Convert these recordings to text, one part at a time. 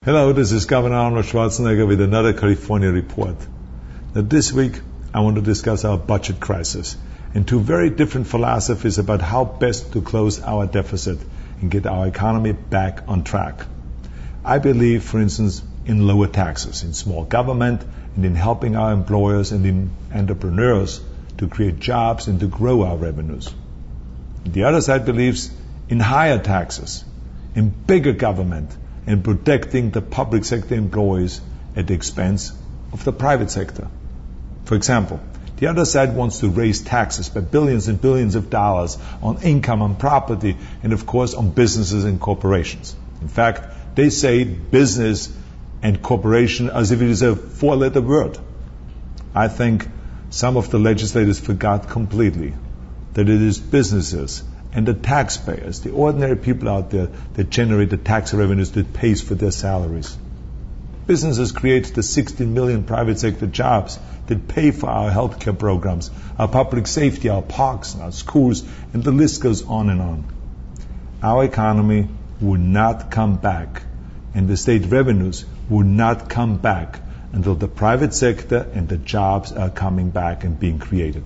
Hello, this is Governor Arnold Schwarzenegger with another California report. Now this week, I want to discuss our budget crisis and two very different philosophies about how best to close our deficit and get our economy back on track. I believe, for instance, in lower taxes, in small government, and in helping our employers and in entrepreneurs to create jobs and to grow our revenues. The other side believes in higher taxes, in bigger government, and protecting the public sector employees at the expense of the private sector. For example, the other side wants to raise taxes by billions and billions of dollars on income, on property, and of course on businesses and corporations. In fact, they say business and corporation as if it is a four-letter word. I think some of the legislators forgot completely that it is businesses and the taxpayers, the ordinary people out there, that generate the tax revenues that pays for their salaries. Businesses create the 16 million private sector jobs that pay for our healthcare programs, our public safety, our parks, our schools, and the list goes on and on. Our economy would not come back, and the state revenues would not come back until the private sector and the jobs are coming back and being created.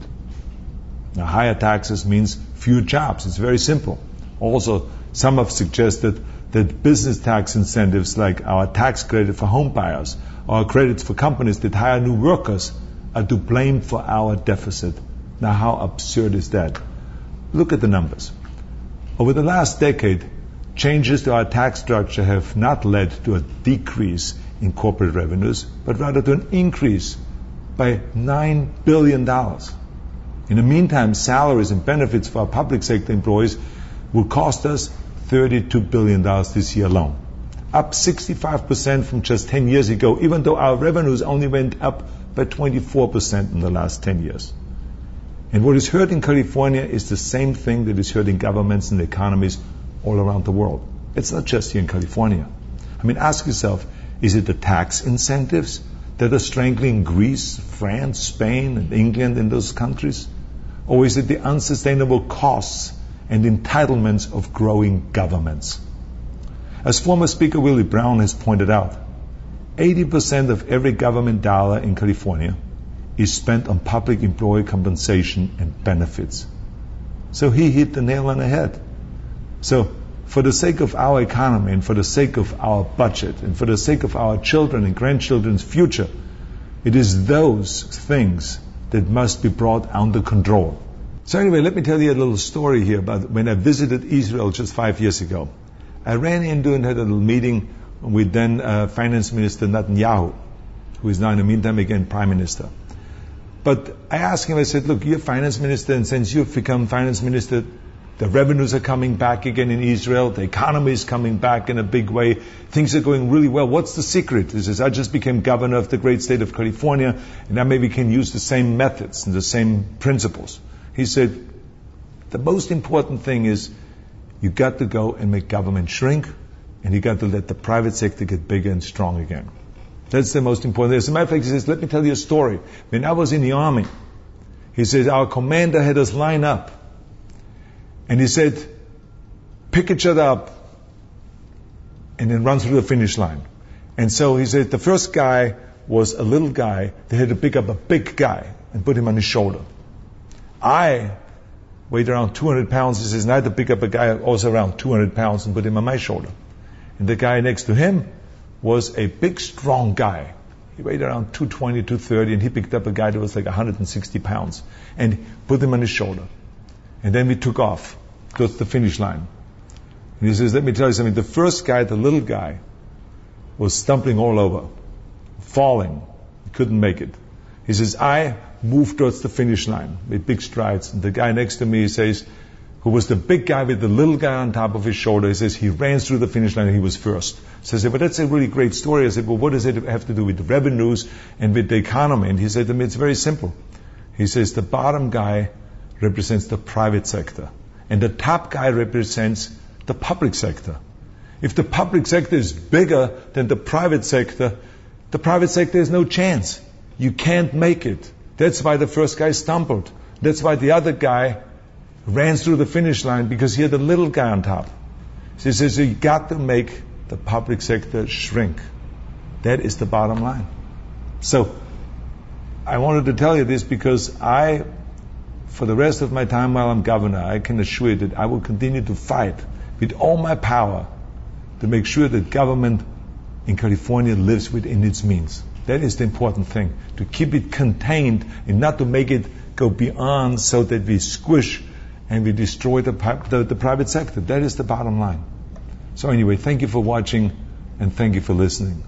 Now, higher taxes means fewer jobs. It's very simple. Also, some have suggested that business tax incentives like our tax credit for home buyers or credits for companies that hire new workers are to blame for our deficit. Now, how absurd is that? Look at the numbers. Over the last decade, changes to our tax structure have not led to a decrease in corporate revenues, but rather to an increase by $9 billion. In the meantime, salaries and benefits for our public sector employees will cost us $32 billion this year alone, up 65% from just 10 years ago, even though our revenues only went up by 24% in the last 10 years. And what is hurting California is the same thing that is hurting governments and economies all around the world. It's not just here in California. I mean, ask yourself, is it the tax incentives that are strangling Greece, France, Spain, and England in those countries? Or is it the unsustainable costs and entitlements of growing governments? As former Speaker Willie Brown has pointed out, 80% of every government dollar in California is spent on public employee compensation and benefits. So he hit the nail on the head. So for the sake of our economy and for the sake of our budget and for the sake of our children and grandchildren's future, it is those things that must be brought under control. So anyway, let me tell you a little story here about when I visited Israel just 5 years ago. I ran into and had a little meeting with then Finance Minister Netanyahu, who is now in the meantime again Prime Minister. But I asked him, I said, look, you're Finance Minister, and since you've become Finance Minister, the revenues are coming back again in Israel. The economy is coming back in a big way. Things are going really well. What's the secret? He says, I just became governor of the great state of California, and I maybe can use the same methods and the same principles. He said, the most important thing is you got to go and make government shrink, and you got to let the private sector get bigger and strong again. That's the most important thing. As a matter of fact, he says, let me tell you a story. When I was in the army, he says, our commander had us line up. And he said, pick each other up and then run through the finish line. And so he said, the first guy was a little guy. They had to pick up a big guy and put him on his shoulder. I weighed around 200 pounds. He says, and I had to pick up a guy also around 200 pounds and put him on my shoulder. And the guy next to him was a big, strong guy. He weighed around 220, 230, and he picked up a guy that was like 160 pounds and put him on his shoulder. And then we took off towards the finish line. And he says, let me tell you something. The first guy, the little guy, was stumbling all over, falling. He couldn't make it. He says, I moved towards the finish line with big strides. And the guy next to me, he says, who was the big guy with the little guy on top of his shoulder, he says, he ran through the finish line and he was first. So I said, well, that's a really great story. I said, well, what does it have to do with the revenues and with the economy? And he said to me, it's very simple. He says, the bottom guy represents the private sector, and the top guy represents the public sector. If the public sector is bigger than the private sector has no chance. You can't make it. That's why the first guy stumbled. That's why the other guy ran through the finish line, because he had a little guy on top. So he says, you got to make the public sector shrink. That is the bottom line. So, I wanted to tell you this because for the rest of my time while I'm governor, I can assure you that I will continue to fight with all my power to make sure that government in California lives within its means. That is the important thing, to keep it contained and not to make it go beyond so that we squish and we destroy the private sector. That is the bottom line. So anyway, thank you for watching and thank you for listening.